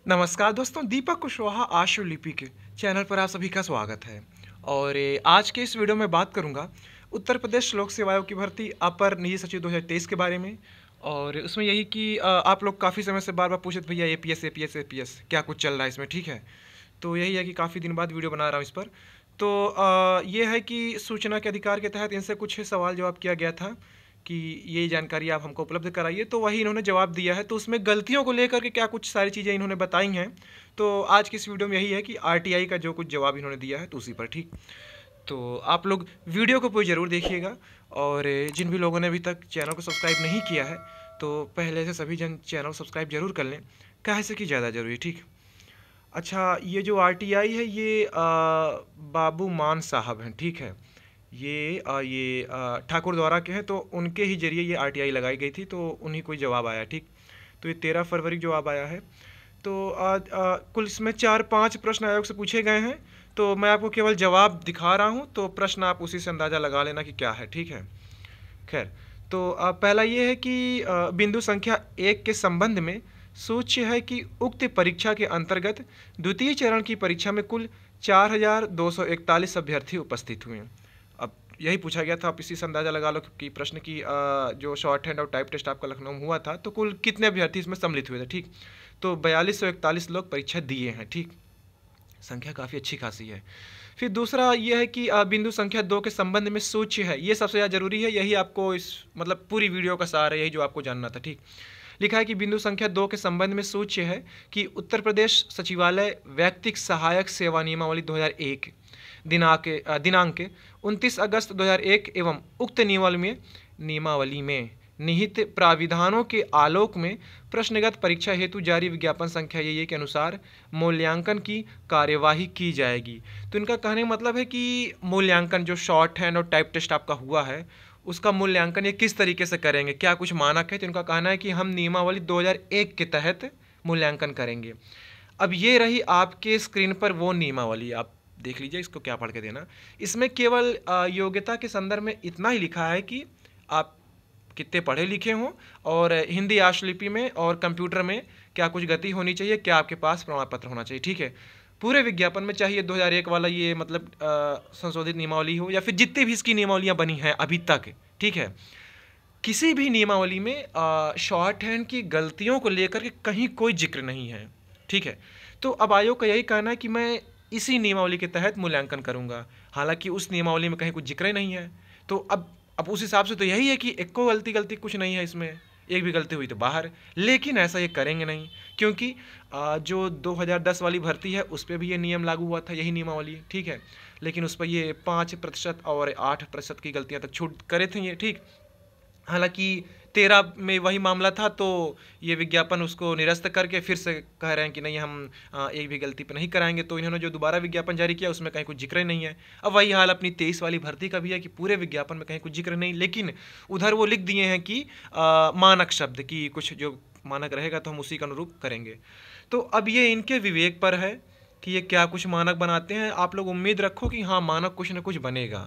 नमस्कार दोस्तों, दीपक कुशवाहा आशुलिपि के चैनल पर आप सभी का स्वागत है। और आज के इस वीडियो में बात करूंगा उत्तर प्रदेश लोक सेवा आयोग की भर्ती अपर निजी सचिव 2023 के बारे में। और उसमें यही कि आप लोग काफ़ी समय से बार बार पूछे थे भैया एपीएस क्या कुछ चल रहा है इसमें, ठीक है। तो यही है कि काफ़ी दिन बाद वीडियो बना रहा हूँ इस पर। तो ये है कि सूचना के अधिकार के तहत इनसे कुछ सवाल जवाब किया गया था कि ये जानकारी आप हमको उपलब्ध कराइए, तो वही इन्होंने जवाब दिया है। तो उसमें गलतियों को लेकर के क्या कुछ सारी चीज़ें इन्होंने बताई हैं। तो आज की इस वीडियो में यही है कि आरटीआई का जो कुछ जवाब इन्होंने दिया है तो उसी पर, ठीक। तो आप लोग वीडियो को पूरी ज़रूर देखिएगा। और जिन भी लोगों ने अभी तक चैनल को सब्सक्राइब नहीं किया है तो पहले से सभी जन चैनल सब्सक्राइब जरूर कर लें, कैसे कि ज़्यादा ज़रूरी है, ठीक। अच्छा, ये जो आरटीआई है ये बाबू मान साहब हैं, ठीक है। ये ठाकुर द्वारा के हैं, तो उनके ही जरिए ये आरटीआई लगाई गई थी, तो उन्हीं को ही जवाब आया, ठीक। तो ये 13 फरवरी को जवाब आया है। तो कुल इसमें 4-5 प्रश्न आयोग से पूछे गए हैं। तो मैं आपको केवल जवाब दिखा रहा हूँ, तो प्रश्न आप उसी से अंदाज़ा लगा लेना कि क्या है, ठीक है। खैर, तो पहला ये है कि बिंदु संख्या 1 के संबंध में सूच्य है कि उक्त परीक्षा के अंतर्गत द्वितीय चरण की परीक्षा में कुल 4,241 अभ्यर्थी उपस्थित हुए। अब यही पूछा गया था, आप इसी से अंदाज़ा लगा लो कि प्रश्न की जो शॉर्ट हैंड और टाइप टेस्ट आपका लखनऊ में हुआ था तो कुल कितने अभ्यर्थी इसमें सम्मिलित हुए थे, ठीक। तो 4241 लोग परीक्षा दिए हैं, ठीक। संख्या काफ़ी अच्छी खासी है। फिर दूसरा ये है कि बिंदु संख्या 2 के संबंध में सूच्य है, ये सबसे ज़्यादा जरूरी है, यही आपको इस मतलब पूरी वीडियो का सार है, यही जो आपको जानना था, ठीक। लिखा है कि बिंदु संख्या 2 के संबंध में सूच्य है कि उत्तर प्रदेश सचिवालय वैयक्तिक सहायक सेवा नियमावली 2001 दिनांक 29 अगस्त 2001 एवं उक्त नियमावली में निहित प्राविधानों के आलोक में प्रश्नगत परीक्षा हेतु जारी विज्ञापन संख्या ये के अनुसार मूल्यांकन की कार्यवाही की जाएगी। तो इनका कहने का मतलब है कि मूल्यांकन जो शॉर्ट हैंड और टाइप टेस्ट आपका हुआ है उसका मूल्यांकन ये किस तरीके से करेंगे, क्या कुछ मानक है। तो इनका कहना है कि हम नियमावली 2001 के तहत मूल्यांकन करेंगे। अब ये रही आपके स्क्रीन पर वो नियमावली, आप देख लीजिए, इसको क्या पढ़ के देना। इसमें केवल योग्यता के संदर्भ में इतना ही लिखा है कि आप कितने पढ़े लिखे हों और हिंदी आशुलिपि में और कंप्यूटर में क्या कुछ गति होनी चाहिए, क्या आपके पास प्रमाण पत्र होना चाहिए, ठीक है। पूरे विज्ञापन में चाहे 2001 वाला ये मतलब संशोधित नियमावली हो या फिर जितनी भी इसकी नियमावलियाँ बनी हैं अभी तक, ठीक है, किसी भी नियमावली में शॉर्ट हैंड की गलतियों को लेकर के कहीं कोई जिक्र नहीं है, ठीक है। तो अब आयोग का यही कहना है कि मैं इसी नियमावली के तहत मूल्यांकन करूंगा, हालांकि उस नियमावली में कहीं कुछ जिक्र ही नहीं है। तो अब उस हिसाब से तो यही है कि एक को गलती कुछ नहीं है इसमें, एक भी गलती हुई तो बाहर। लेकिन ऐसा ये करेंगे नहीं, क्योंकि जो 2010 वाली भर्ती है उस पर भी ये नियम लागू हुआ था, यही नियमावली, ठीक है। लेकिन उस पर ये 5% और 8% की गलतियां तक छूट करे थे ये, ठीक। हालांकि 13 में वही मामला था, तो ये विज्ञापन उसको निरस्त करके फिर से कह रहे हैं कि नहीं, हम एक भी गलती पे नहीं कराएंगे। तो इन्होंने जो दोबारा विज्ञापन जारी किया उसमें कहीं कुछ जिक्र नहीं है। अब वही हाल अपनी 23 वाली भर्ती का भी है कि पूरे विज्ञापन में कहीं कुछ जिक्र नहीं, लेकिन उधर वो लिख दिए हैं कि मानक शब्द की कुछ जो मानक रहेगा तो हम उसी के अनुरूप करेंगे। तो अब ये इनके विवेक पर है कि ये क्या कुछ मानक बनाते हैं। आप लोग उम्मीद रखो कि हाँ, मानक कुछ ना कुछ बनेगा।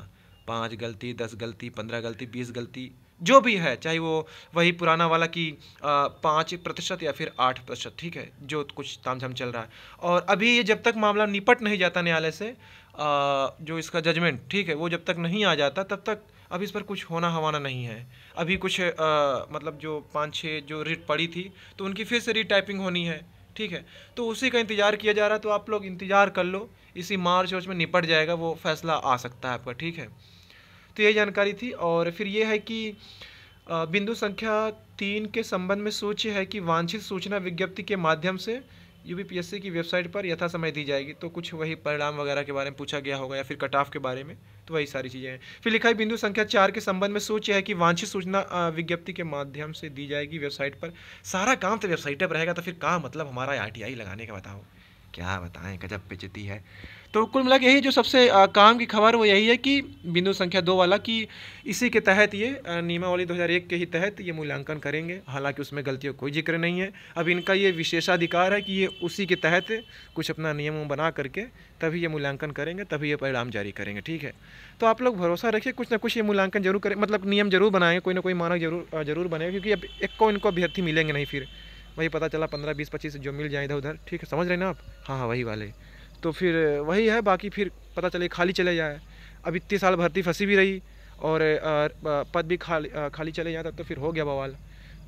5 गलती, 10 गलती, 15 गलती, 20 गलती, जो भी है, चाहे वो वही पुराना वाला कि 5% या फिर 8%, ठीक है, जो कुछ तामझाम चल रहा है। और अभी ये जब तक मामला निपट नहीं जाता न्यायालय से, जो इसका जजमेंट, ठीक है, वो जब तक नहीं आ जाता तब तक अब इस पर कुछ होना हवाना नहीं है। अभी कुछ मतलब जो 5-6 जो रिट पड़ी थी तो उनकी फिर से रीटाइपिंग होनी है, ठीक है। तो उसी का इंतज़ार किया जा रहा है। तो आप लोग इंतज़ार कर लो, इसी मार्च में निपट जाएगा, वो फैसला आ सकता है आपका, ठीक है। तो ये जानकारी थी। और फिर ये है कि बिंदु संख्या 3 के संबंध में सूच्य है कि वांछित सूचना विज्ञप्ति के माध्यम से यूपीपीएससी की वेबसाइट पर यथा समय दी जाएगी। तो कुछ वही परिणाम वगैरह के बारे में पूछा गया होगा या फिर कट ऑफ के बारे में, तो वही सारी चीज़ें हैं। फिर लिखा है बिंदु संख्या 4 के संबंध में सूच्य है कि वांछित सूचना विज्ञप्ति के माध्यम से दी जाएगी वेबसाइट पर। सारा काम तो वेबसाइट पर रहेगा, तो फिर क्या मतलब हमारा आरटीआई लगाने का, बताओ क्या बताएं, गजब बेइज्जती है। तो कुल मिला के यही जो सबसे काम की खबर वो यही है कि बिंदु संख्या 2 वाला कि इसी के तहत ये नियमावली 2001 के ही तहत ये मूल्यांकन करेंगे। हालांकि उसमें गलतियों का कोई जिक्र नहीं है। अब इनका ये विशेषाधिकार है कि ये उसी के तहत कुछ अपना नियम बना करके तभी ये मूल्यांकन करेंगे, तभी ये परिणाम जारी करेंगे। ठीक है, तो आप लोग भरोसा रखिए, कुछ ना कुछ ये मूल्यांकन जरूर करें, मतलब नियम जरूर बनाएंगे, कोई ना कोई मानक जरूर बनेगा, क्योंकि अब एक को इनको अभ्यर्थी मिलेंगे नहीं, फिर वही पता चला 15, 20, 25 जो मिल जाए इधर उधर। ठीक है, समझ रहे ना आप? हाँ, वही वाले। तो फिर वही है, बाकी फिर पता चले खाली चले जाए। अब इतने साल भर्ती फंसी भी रही और पद भी खाली चले जाता, तो फिर हो गया बवाल।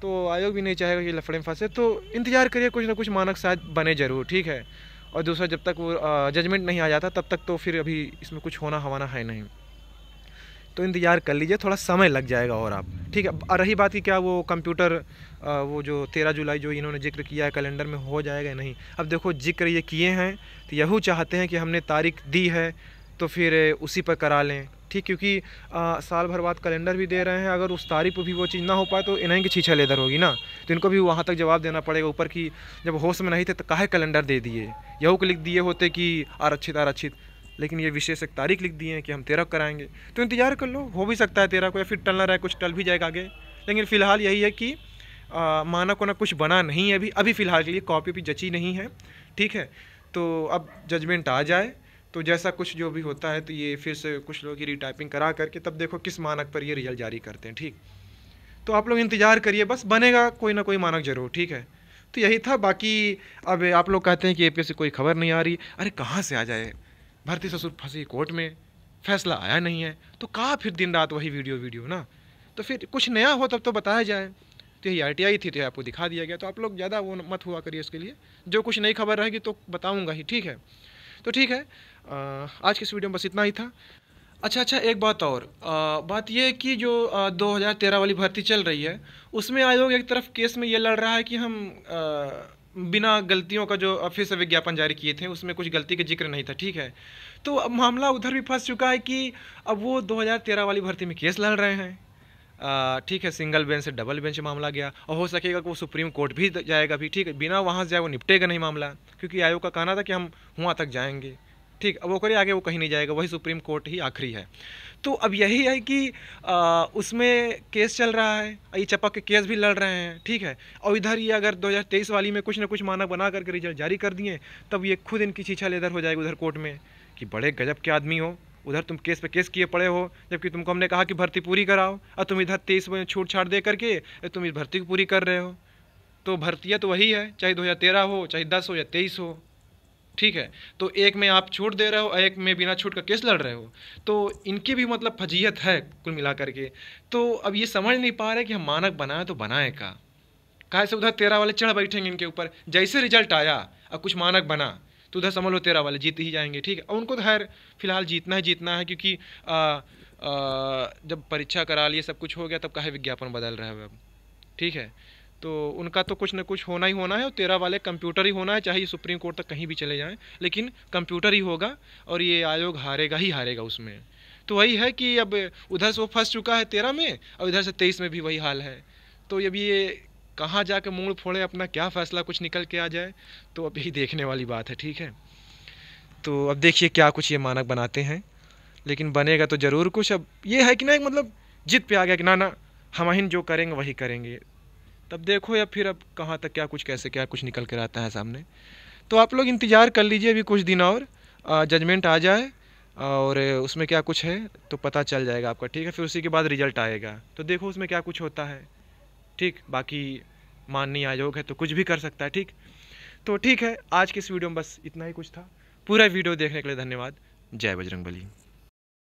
तो आयोग भी नहीं चाहेगा कि लफड़े में फंसे, तो इंतज़ार करिए, कुछ ना कुछ मानक शायद बने ज़रूर। ठीक है, और दूसरा जब तक वो जजमेंट नहीं आ जाता तब तक तो फिर अभी इसमें कुछ होना हवाना है नहीं, तो इंतज़ार कर लीजिए, थोड़ा समय लग जाएगा। और आप ठीक है। और रही बात कि क्या वो कंप्यूटर वो जो 13 जुलाई जो इन्होंने जिक्र किया है कैलेंडर में हो जाएगा या नहीं, अब देखो जिक्र ये किए हैं तो यही चाहते हैं कि हमने तारीख दी है तो फिर उसी पर करा लें। ठीक, क्योंकि साल भर बाद कैलेंडर भी दे रहे हैं, अगर उस तारीख पर भी वो चीज़ ना हो पाए तो इन्हीं की छीछा लेदर होगी ना, तो इनको भी वहाँ तक जवाब देना पड़ेगा ऊपर की जब होश में नहीं थे तो काहे कैलेंडर दे दिए, यहू को लिख दिए होते कि आरक्षित आरक्षित, लेकिन ये विशेष एक तारीख लिख दिए हैं कि हम 13 को कराएंगे। तो इंतजार कर लो, हो भी सकता है 13 को, या फिर टलना रहे, कुछ टल भी जाएगा आगे। लेकिन फ़िलहाल यही है कि मानक ना कुछ बना नहीं है अभी फ़िलहाल के लिए, कॉपी भी जची नहीं है। ठीक है, तो अब जजमेंट आ जाए तो जैसा कुछ जो भी होता है तो ये फिर से कुछ लोगों की रीटाइपिंग करा करके तब देखो किस मानक पर ये रिजल्ट जारी करते हैं। ठीक, तो आप लोग इंतज़ार करिए, बस बनेगा कोई ना कोई मानक ज़रूर। ठीक है, तो यही था। बाकी अब आप लोग कहते हैं कि APS से कोई खबर नहीं आ रही, अरे कहाँ से आ जाए, भर्ती ससुर फंसी कोर्ट में, फैसला आया नहीं है, तो कहाँ फिर दिन रात वही वीडियो ना, तो फिर कुछ नया हो तब तो बताया जाए। तो यही RTI थी तो आपको दिखा दिया गया, तो आप लोग ज़्यादा वो मत हुआ करिए इसके लिए, जो कुछ नई खबर रहेगी तो बताऊँगा ही। ठीक है, तो ठीक है, आज की इस वीडियो में बस इतना ही था। अच्छा, एक बात और, बात ये है कि जो 2013 वाली भर्ती चल रही है उसमें आयोग एक तरफ केस में ये लड़ रहा है कि हम बिना गलतियों का जो फिर से विज्ञापन जारी किए थे उसमें कुछ गलती का जिक्र नहीं था। ठीक है, तो अब मामला उधर भी फंस चुका है कि अब वो 2013 वाली भर्ती में केस लड़ रहे हैं। ठीक है, सिंगल बेंच से डबल बेंच मामला गया और हो सकेगा कि वो सुप्रीम कोर्ट भी जाएगा भी। ठीक है, बिना वहाँ से जाए वो निपटेगा नहीं मामला, क्योंकि आयोग का कहना था कि हम वहाँ तक जाएंगे। ठीक, अब वो करे आगे वो कहीं नहीं जाएगा, वही सुप्रीम कोर्ट ही आखिरी है। तो अब यही है कि उसमें केस चल रहा है, ये चपक के केस भी लड़ रहे हैं। ठीक है, और इधर ये अगर 2023 वाली में कुछ ना कुछ मानक बना करके रिजल्ट जारी कर दिए तब ये खुद इनकी छीछा लेदर हो जाएगी उधर कोर्ट में कि बड़े गजब के आदमी हो, उधर तुम केस पे केस किए पड़े हो, जबकि तुमको हमने कहा कि भर्ती पूरी कराओ और तुम इधर 23 में छूट छाट दे करके तुम इस भर्ती को पूरी कर रहे हो। तो भर्तियाँ तो वही है, चाहे 2013 हो, चाहे 10 हो या 23 हो। ठीक है, तो एक में आप छूट दे रहे हो, एक में बिना छूट का केस लड़ रहे हो, तो इनकी भी मतलब फजीहत है कुल मिला करके। तो अब ये समझ नहीं पा रहे कि हम मानक बनाएं तो बनाएं का, काहे से उधर 13 वाले चढ़ बैठेंगे इनके ऊपर, जैसे रिजल्ट आया और कुछ मानक बना तो उधर समझ लो 13 वाले जीत ही जाएंगे। ठीक है, और उनको तो खैर फिलहाल जीतना है क्योंकि जब परीक्षा करा लिए सब कुछ हो गया तब काहे विज्ञापन बदल रहा है अब। ठीक है, तो उनका तो कुछ ना कुछ होना ही होना है, और 13 वाले कंप्यूटर ही होना है, चाहे ये सुप्रीम कोर्ट तक कहीं भी चले जाएं, लेकिन कंप्यूटर ही होगा और ये आयोग हारेगा ही हारेगा उसमें। तो वही है कि अब उधर से वो फंस चुका है 13 में और इधर से 23 में भी वही हाल है। तो अब ये कहाँ जाके मूड फोड़े, अपना क्या फैसला कुछ निकल के आ जाए, तो अब यही देखने वाली बात है। ठीक है, तो अब देखिए क्या कुछ ये मानक बनाते हैं, लेकिन बनेगा तो ज़रूर कुछ। अब ये है कि ना, एक मतलब जिद पे आ गया कि ना हम ही जो करेंगे वही करेंगे, तब देखो या फिर अब कहाँ तक क्या कुछ निकल कर आता है सामने। तो आप लोग इंतज़ार कर लीजिए अभी कुछ दिन और, जजमेंट आ जाए और उसमें क्या कुछ है तो पता चल जाएगा आपका। ठीक है, फिर उसी के बाद रिजल्ट आएगा तो देखो उसमें क्या कुछ होता है। ठीक, बाकी माननीय आयोग है तो कुछ भी कर सकता है। ठीक, तो ठीक है, आज की इस वीडियो में बस इतना ही कुछ था। पूरा वीडियो देखने के लिए धन्यवाद। जय बजरंगबली।